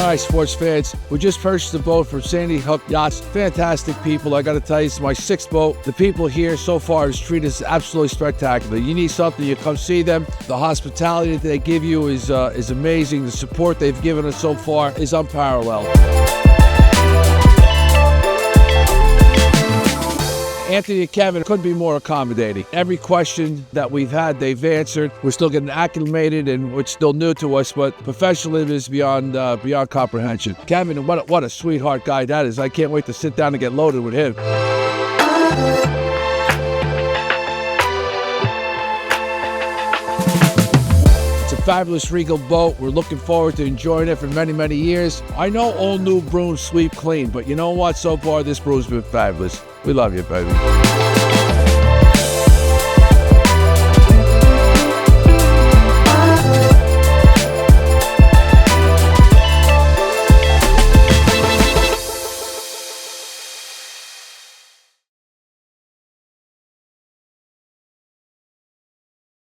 right, sports fans, we just purchased a boat from Sandy Hook Yachts. Fantastic people. I got to tell you, it's my 6th boat. The people here so far has treated us absolutely spectacular. You need something, you come see them. The hospitality that they give you is amazing. The support they've given us so far is unparalleled. Anthony and Kevin couldn't be more accommodating. Every question that we've had, they've answered. We're still getting acclimated, and it's still new to us, but professionalism is beyond comprehension. Kevin, what a sweetheart guy that is. I can't wait to sit down and get loaded with him. Fabulous Regal boat. We're looking forward to enjoying it for many, many years. I know all new brooms sweep clean, but you know what? So far, this broom's been fabulous. We love you, baby.